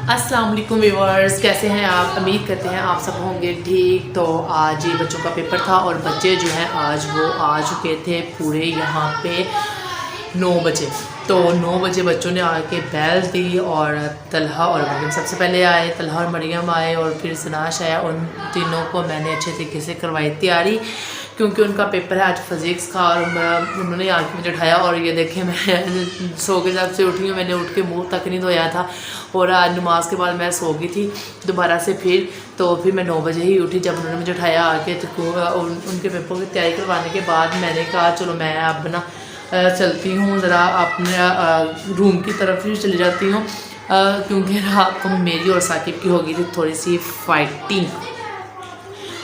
अस्सलाम वालेकुम व्यूअर्स, कैसे हैं आप? उम्मीद करते हैं आप सब होंगे ठीक। तो आज ये बच्चों का पेपर था और बच्चे जो हैं आज वो आ चुके थे पूरे यहाँ पे 9 बजे। तो 9 बजे बच्चों ने आके बैल दी और तलहा और मरियम सबसे पहले आए। तलहा और मरियम आए और फिर सनाश आया। उन तीनों को मैंने अच्छे तरीके से करवाई तैयारी, क्योंकि उनका पेपर है आज फिज़िक्स का। और उन्होंने आके मुझे उठाया और ये देखें मैं सो के जब से उठी हूँ, मैंने उठ के मुँह तक नहीं धोया था। और आज नमाज के बाद मैं सो गई थी दोबारा से। फिर मैं 9 बजे ही उठी जब उन्होंने मुझे उठाया आके। तो उनके पेपर की तैयारी करवाने के बाद मैंने कहा चलो मैं अब ना चलती हूँ ज़रा अपने रूम की तरफ ही चली जाती हूँ, क्योंकि रात को मेरी और साकिब की हो गई थी थोड़ी सी फाइटिंग।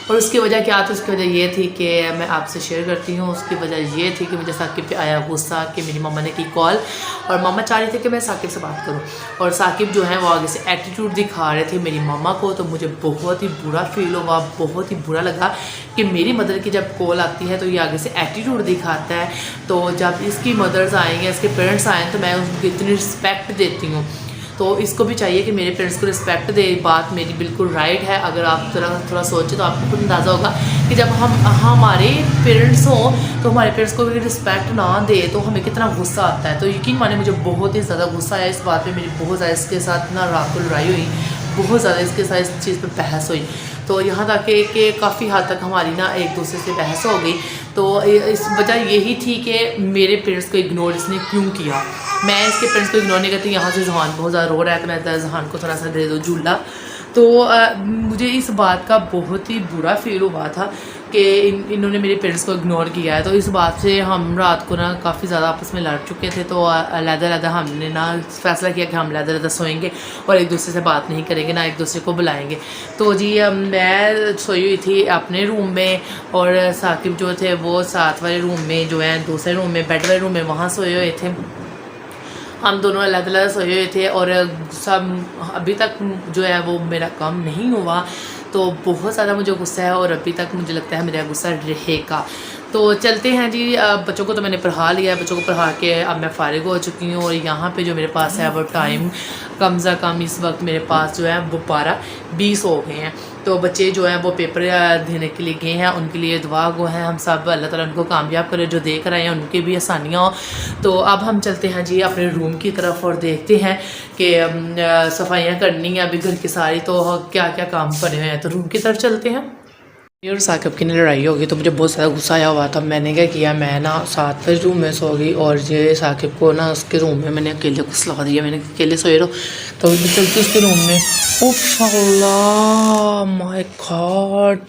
और उसकी वजह क्या थी? उसकी वजह ये थी कि मैं आपसे शेयर करती हूँ। उसकी वजह ये थी कि मुझे साकिब पे आया गुस्सा कि मेरी मम्मा ने की कॉल और मम्मा चाह रही थी कि मैं साकिब से बात करूँ, और साकिब जो है वो आगे से एटीट्यूड दिखा रहे थे मेरी मम्मा को। तो मुझे बहुत ही बुरा फील हुआ, बहुत ही बुरा लगा कि मेरी मदर की जब कॉल आती है तो ये आगे से एटीट्यूड दिखाता है। तो जब इसकी मदर्स आएंगे, इसके पेरेंट्स आएँ, तो मैं उनको इतनी रिस्पेक्ट देती हूँ, तो इसको भी चाहिए कि मेरे पेरेंट्स को रिस्पेक्ट दे। बात मेरी बिल्कुल राइट है। अगर आप थोड़ा सोचें तो आपको खुद अंदाज़ा होगा कि जब हमारे पेरेंट्स हों तो हमारे पेरेंट्स को रिस्पेक्ट ना दे तो हमें कितना गुस्सा आता है। तो यकीन माने मुझे बहुत ही ज़्यादा गुस्सा आया इस बात पे। मेरी बहुत ज़्यादा इसके साथ ना रात को लड़ाई हुई, बहुत ज़्यादा इसके साथ इस चीज़ पर बहस हुई। तो यहाँ तक कि काफ़ी हद तक हमारी ना एक दूसरे से बहस हो गई। तो इस वजह यही थी कि मेरे पेरेंट्स को इग्नोर इसने क्यों किया। मैं इसके पेरेंट्स को इग्नोर नहीं करती। यहाँ से जहान बहुत ज़्यादा रो रहा है तो मैं जहान को थोड़ा सा दे दो झूला। तो मुझे इस बात का बहुत ही बुरा फील हुआ था कि इन्होंने मेरे पेरेंट्स को इग्नोर किया है। तो इस बात से हम रात को ना काफ़ी ज़्यादा आपस में लड़ चुके थे। तो अलग-अलग हमने ना फैसला किया कि हम अलग-अलग सोएंगे और एक दूसरे से बात नहीं करेंगे, ना एक दूसरे को बुलाएंगे। तो जी मैं सोई हुई थी अपने रूम में और साकिब जो थे वो साथ वाले रूम में, जो है दूसरे रूम में, बेड वाले रूम में, वहाँ सोए हुए थे। हम दोनों अलग अलग सोए हुए थे और सब अभी तक जो है वो मेरा काम नहीं हुआ। तो बहुत ज़्यादा मुझे गुस्सा है और अभी तक मुझे लगता है मेरा गुस्सा रहेगा। तो चलते हैं जी। बच्चों को तो मैंने पढ़ा लिया है, बच्चों को पढ़ा के अब मैं फ़ारिग हो चुकी हूँ। और यहाँ पे जो मेरे पास है वो टाइम कम से कम इस वक्त मेरे पास जो है वो 12:20 हो गए हैं। तो बच्चे जो हैं वो पेपर देने के लिए गए हैं, उनके लिए दुआ गो है हम सब, अल्लाह ताला उनको कामयाब करे, जो देख रहे हैं उनकी भी आसानियाँ हो। तो अब हम चलते हैं जी अपने रूम की तरफ और देखते हैं कि सफाइयाँ करनी है अभी घर की सारी, तो क्या क्या काम पड़े हुए हैं। तो रूम की तरफ चलते हैं। और साकिब की लड़ाई हो गई तो मुझे बहुत ज़्यादा गुस्सा आया हुआ था। मैंने क्या किया, मैं ना साथ में रूम में सो गई और ये साकिब को ना उसके रूम में मैंने अकेले को सुला दिया। मैंने अकेले सोए रहो तो चलते उसके रूम में। ओह माय गॉड,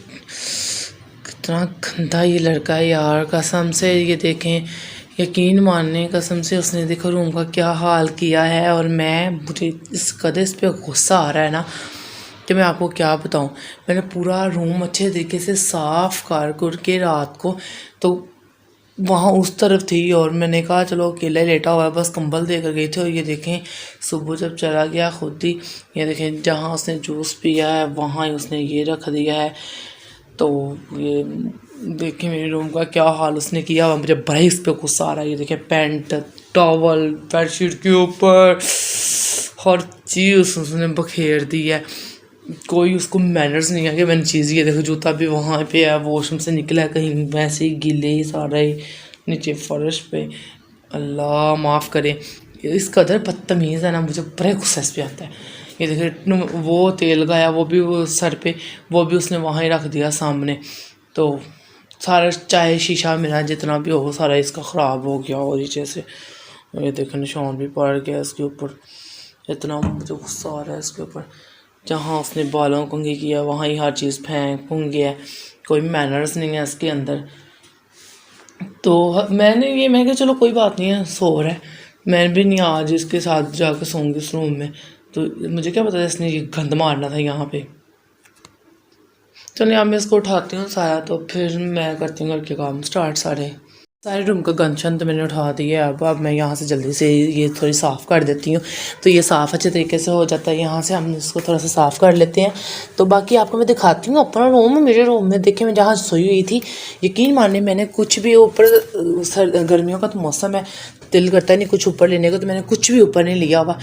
कितना गंदा ये लड़का है यार, कसम से। ये देखें, यकीन मानने कसम से उसने देखो रूम का क्या हाल किया है। और मुझे इस कदर इस पर गुस्सा आ रहा है ना कि मैं आपको क्या बताऊं। मैंने पूरा रूम अच्छे तरीके से साफ़ कर के रात को तो वहाँ उस तरफ थी और मैंने कहा चलो अकेला लेटा हुआ है, बस कंबल दे कर गई थी। और ये देखें सुबह जब चला गया खुद ही, ये देखें जहाँ उसने जूस पिया है वहाँ ही उसने ये रख दिया है। तो ये देखें मेरे रूम का क्या हाल उसने किया हुआ। मुझे बड़ा ही इस पर गुस्सा आ रहा है। ये देखें पैंट, टॉवल, बेडशीट के ऊपर हर चीज़ उसने बखेर दी है। कोई उसको मैनर्स नहीं है कि मैंने चीज़, ये देखो जूता भी वहाँ पे है, वॉशरूम से निकला है कहीं वैसे ही गीले ही सारा ही नीचे फर्श पे। अल्लाह माफ़ करे, इस कदर बदतमीज़ है ना, मुझे बड़े गुस्सा इस पे आता है। ये देखो वो तेल गया, वो भी वो सर पे, वो भी उसने वहाँ ही रख दिया सामने। तो सारा चाहे शीशा मेरा जितना भी हो सारा इसका ख़राब हो गया। और नीचे से ये देखो निशान भी पड़ गया इसके ऊपर। इतना मुझे गुस्सा आ रहा है इसके ऊपर। जहाँ उसने बालों कंघी किया वहाँ ही हर चीज़ फेंक गया है। कोई मैनर्स नहीं है इसके अंदर। तो मैं कहा चलो कोई बात नहीं है, सो रहा है, मैं भी नहीं आज इसके साथ जाकर सोऊंगी इस रूम में। तो मुझे क्या पता इसने ये गंद मारना था यहाँ पे। चलिए अब मैं इसको उठाती हूँ सारा, तो फिर मैं करती हूँ घर के काम स्टार्ट। सारे रूम का गंदशन तो मैंने उठा दिया है। अब मैं यहाँ से जल्दी से ये थोड़ी साफ़ कर देती हूँ, तो ये साफ़ अच्छे तरीके से हो जाता है। यहाँ से हम इसको थोड़ा सा साफ़ कर लेते हैं। तो बाकी आपको मैं दिखाती हूँ अपना रूम। मेरे रूम में देखें मैं जहाँ सोई हुई थी, यकीन मानिए मैंने कुछ भी ऊपर गर्मियों का तो मौसम है, दिल करता नहीं कुछ ऊपर लेने को, तो मैंने कुछ भी ऊपर नहीं लिया हुआ।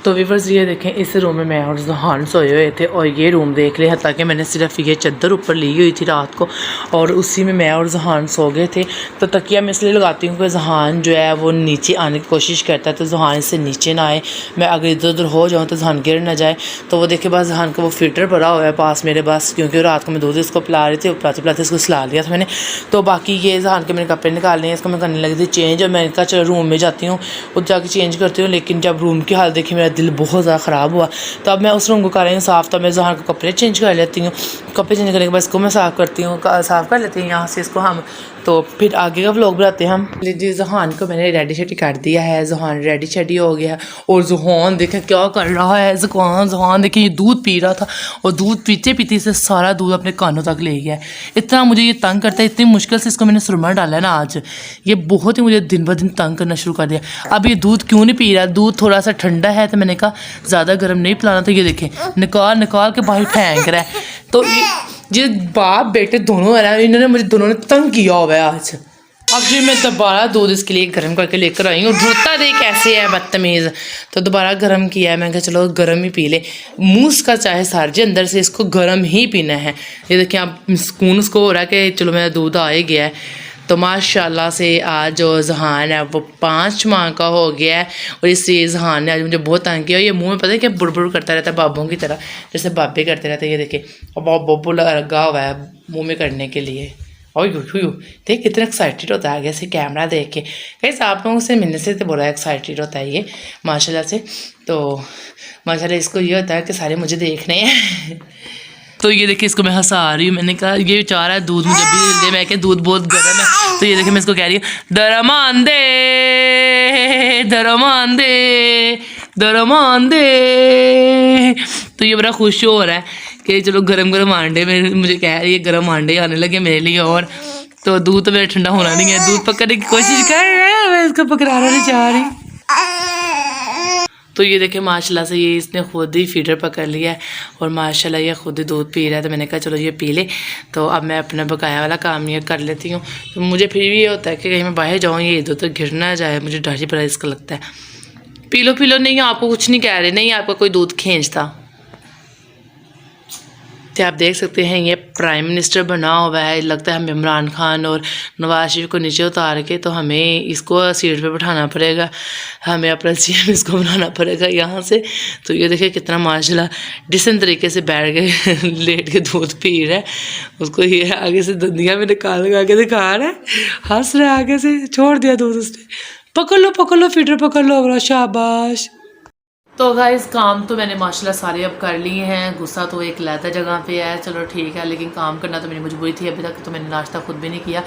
तो व्यूअर्स ये देखें, इस रूम में मैं और जहान सोए हुए थे और ये रूम देख ले, ताकि मैंने सिर्फ ये चादर ऊपर ली हुई थी रात को और उसी में मैं और जहान सो गए थे। तो तकिया मैं इसलिए लगाती हूँ कि जहान जो है वो नीचे आने की कोशिश करता है, तो जहान इससे नीचे ना आए, मैं अगर इधर उधर हो जाऊँ तो जहान गिर ना जाए। तो वो देखे बस जहान का वो फिल्टर पड़ा हुआ है पास मेरे पास, क्योंकि रात को मैं दूध इसको पिला रही थी, पिलाते पिलाते इसको सुला लिया था मैंने। तो बाकी ये जहान के मेरे कपड़े निकालने हैं, इसको मैं करने लगी थी चेंज, और मैंने कहा चलो रूम में जाती हूँ और जाके चेंज करती हूँ। लेकिन जब रूम की हालत देखी मेरा दिल बहुत ज़्यादा ख़राब हुआ। तो अब मैं उस रूम को कर रही हूँ साफ़, तो मैं जहाँ को कपड़े चेंज कर लेती हूँ, कपड़े चेंज करने के बाद इसको मैं साफ़ करती हूँ, साफ़ कर लेती हूँ यहाँ से इसको हम। तो फिर आगे का व्लॉग बनाते हैं हम। जी जहान को मैंने रेडी शेडी कर दिया है, जहान रेडी शेडी हो गया है। और जहान देखें क्या कर रहा है, जहान देखें ये दूध पी रहा था और दूध पीते पीते से सारा दूध अपने कानों तक ले गया है। इतना मुझे ये तंग करता है, इतनी मुश्किल से इसको मैंने सुरमा डाला है ना आज, ये बहुत ही मुझे दिन ब दिन तंग करना शुरू कर दिया। अब ये दूध क्यों नहीं पी रहा, दूध थोड़ा सा ठंडा है, तो मैंने कहा ज़्यादा गर्म नहीं पिलाना। तो ये देखें निकाल निकाल के बाहर फेंक रहा है। तो ये बाप बेटे दोनों है ना, इन्होंने मुझे दोनों ने तंग किया हुआ है आज। अब जो मैं दोबारा दूध इसके लिए गर्म करके लेकर आई हूँ, रोता दे कैसे है बदतमीज़। तो दोबारा गर्म किया है, मैं कहा चलो गर्म ही पी ले, मुँह का चाहे सार जी अंदर से इसको गर्म ही पीना है। ये देखिए आप सुकून उसको हो रहा है कि चलो मेरा दूध आ ही गया है। तो माशाल्लाह से आज जो जहान है वो 5 माह का हो गया है। और इसलिए जहान ने आज मुझे बहुत तंग किया। ये मुंह में पता है क्या बुड़बुड़ करता रहता है बाबों की तरह, जैसे बाबे करते रहते हैं। ये देखिए अब बब्बू लगा हुआ है मुंह में करने के लिए। और यू देख कितना एक्साइटेड होता है आगे से कैमरा देख के। कैसे आप लोगों से मिलने से तो बड़ा एक्साइटेड होता है ये माशाल्लाह से। तो माशाल्लाह इसको ये होता है कि सारे मुझे देखने हैं। तो ये देखिए इसको मैं हंसा रही हूँ, मैंने कहा ये चाह रहा है दूध मुझे भी दे, मैं क्या दूध बहुत गर्म है। तो ये देखिए मैं इसको कह रही हूँ दरमान दे दरमान दे दरमान दे। तो ये बड़ा खुश हो रहा है कि चलो गरम गरम अंडे में मुझे कह रही है, गरम अंडे आने लगे मेरे लिए। और तो दूध तो मेरा ठंडा होना नहीं है, दूध पकड़ने की कोशिश कर रहा है, मैं इसको पकड़ाना नहीं चाह रही। तो ये देखे माशाल्लाह से ये इसने खुद ही फीडर पकड़ लिया है और माशाल्लाह ये खुद ही दूध पी रहा है। तो मैंने कहा चलो ये पी ले। तो अब मैं अपना बकाया वाला काम ये कर लेती हूँ। तो मुझे फिर भी ये होता है कि कहीं मैं बाहर जाऊँ ये इधर उधर गिर ना जाए, मुझे डर ही बड़ा इसका लगता है। पी लो नहीं, आपको कुछ नहीं कह रहे, नहीं आपका कोई दूध खींचता। तो आप देख सकते हैं ये प्राइम मिनिस्टर बना हुआ है, लगता है हमें इमरान खान और नवाज शरीफ को नीचे उतार के तो हमें इसको सीट पे बैठाना पड़ेगा, हमें अपना सीएम इसको बनाना पड़ेगा यहाँ से। तो ये देखिए कितना माशाल्लाह डिसेंट तरीके से बैठ के लेट के दूध पी रहा है। उसको ये आगे से दंदिया में निकाल के दिखा रहा है, हंस रहा है आगे से, छोड़ दिया दूध उसने। पकड़ लो फीडर पकड़ लो, बड़ा शाबाश। तो गाइस काम तो मैंने माशाल्लाह सारे अब कर लिए हैं। गुस्सा तो एक लहदा जगह पे है, चलो ठीक है, लेकिन काम करना तो मेरी मजबूरी थी। अभी तक तो मैंने नाश्ता खुद भी नहीं किया,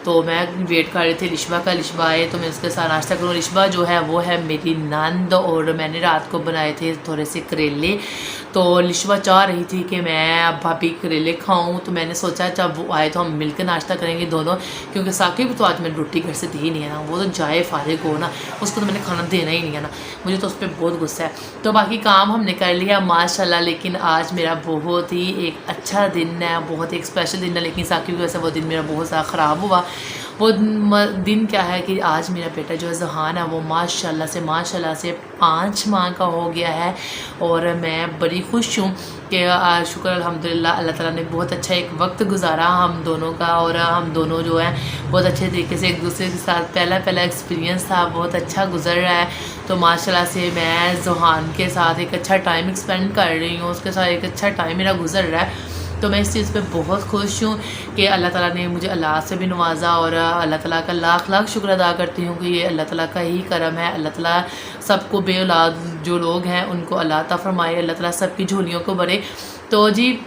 तो मैं वेट कर रही थी लिशबा का, लिशबा आए तो मैं उसके साथ नाश्ता करूँ। लिशबा जो है वो है मेरी नंद, और मैंने रात को बनाए थे थोड़े से करेले। तो लिशबा चाह रही थी कि मैं अब भाभी करेले खाऊं, तो मैंने सोचा जब वो आए तो हम मिलकर नाश्ता करेंगे दोनों, क्योंकि साकिब तो आज मैंने रोटी घर से दी नहीं है ना, वो तो जाए फारिग हो ना, उसको तो मैंने खाना देना ही नहीं है ना, मुझे तो उस पर बहुत गुस्सा है। तो बाकी काम हमने कर लिया माशाल्लाह। लेकिन आज मेरा बहुत ही एक अच्छा दिन है, बहुत एक स्पेशल दिन है, लेकिन साकिब की वजह से वो दिन मेरा बहुत ज़्यादा ख़राब हुआ। वो दिन क्या है कि आज मेरा बेटा जो है जहान है वो माशाल्लाह से 5 माह का हो गया है। और मैं बड़ी खुश हूँ कि शुक्र अल्हम्दुलिल्लाह अल्लाह ताला ने बहुत अच्छा एक वक्त गुजारा हम दोनों का, और हम दोनों जो है बहुत अच्छे तरीके से एक दूसरे के साथ पहला एक्सपीरियंस था, बहुत अच्छा गुजर रहा है। तो माशाल्लाह से मैं जहान के साथ एक अच्छा टाइम स्पेंड कर रही हूँ, उसके साथ एक अच्छा टाइम मेरा गुजर रहा है। तो मैं इस चीज़ पे बहुत खुश हूँ कि अल्लाह ताला ने मुझे औलाद से भी नवाजा, और अल्लाह ताला का लाख लाख शुक्र अदा करती हूँ कि ये अल्लाह ताला का ही करम है। अल्लाह ताला सबको बे औलाद जो लोग हैं उनको अल्लाह अता फरमाए, अल्लाह ताला सबकी झोलियों को भरे। तो जी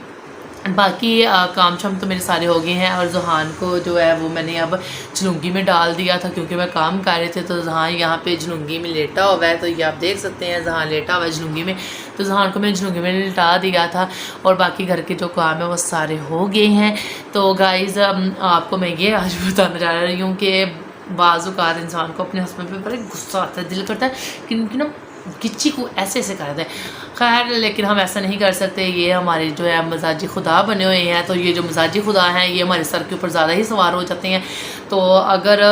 बाकी काम शाम तो मेरे सारे हो गए हैं। और जहान को जो है वो मैंने अब झलुंगी में डाल दिया था, क्योंकि मैं काम कर रहे थे। तो जहान यहाँ पे झलुंगी में लेटा हुआ है, तो ये आप देख सकते हैं जहान लेटा हुआ है झलुंगी में। तो जहान को मैंने झलुंगी में लिटा दिया था, और बाकी घर के जो काम है वो सारे हो गए हैं। तो गाइज़ आपको मैं ये आज बताना चाह रही हूँ कि बाज़-औक़ात इंसान को अपने हस्बैंड पे बड़ा गुस्सा आता है, दिल करता है कि उनकी ना किच्ची को ऐसे कर दे। खैर लेकिन हम ऐसा नहीं कर सकते, ये हमारे जो है मजाजी खुदा बने हुए हैं। तो ये जो मजाजी खुदा हैं ये हमारे सर के ऊपर ज़्यादा ही सवार हो जाते हैं। तो अगर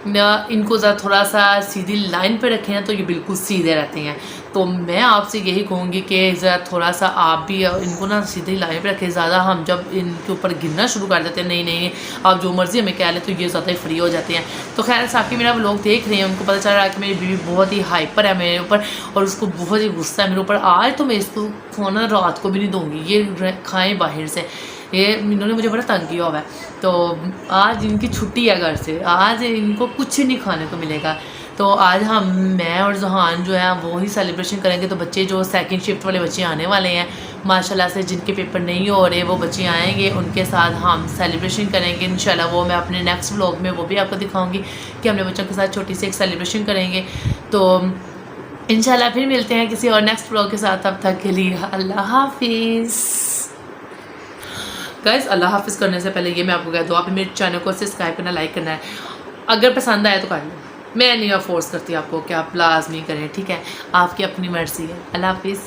इनको ज़रा थोड़ा सा सीधी लाइन पे रखें ना तो ये बिल्कुल सीधे रहते हैं। तो मैं आपसे यही कहूँगी कि ज़रा थोड़ा सा आप भी इनको ना सीधी लाइन पे रखें। ज़्यादा हम जब इनके ऊपर गिरना शुरू कर देते हैं नहीं नहीं आप जो मर्ज़ी हमें कह लें तो ये ज़्यादा ही फ्री हो जाते हैं। तो खैर साकी मेरा लोग देख रहे हैं, उनको पता चल रहा है कि मेरी बीवी बहुत ही हाइपर है मेरे ऊपर और उसको बहुत ही गुस्सा है मेरे ऊपर। आज तो मैं इसको खाना रात को भी नहीं दूँगी, ये खाएँ बाहर से। ये इन्होंने मुझे बड़ा तंग किया हुआ है। तो आज इनकी छुट्टी है घर से, आज इनको कुछ नहीं खाने को मिलेगा। तो आज मैं और जहान जो है वो ही सेलिब्रेशन करेंगे। तो बच्चे जो सेकंड शिफ्ट वाले बच्चे आने वाले हैं माशाल्लाह से, जिनके पेपर नहीं हो रहे वो बच्चे आएंगे, उनके साथ हम सेलिब्रेशन करेंगे इंशाल्लाह। वो मैं अपने नेक्स्ट व्लॉग में वो भी आपको दिखाऊंगी कि हमने बच्चों के साथ छोटी सी एक सेलिब्रेशन करेंगे। तो इंशाल्लाह फिर मिलते हैं किसी और नेक्स्ट व्लॉग के साथ। तब तक के लिए अल्लाह हाफिज़ गाइस। अल्लाह हाफिज़ करने से पहले ये मैं आपको कह दूँ, आप मेरे चैनल को सब्सक्राइब करना, लाइक करना है। अगर पसंद आए तो कर लो, मैं नहीं फोर्स करती आपको कि आप लाजमी करें, ठीक है, आपकी अपनी मर्ज़ी है। अल्लाह हाफिज़।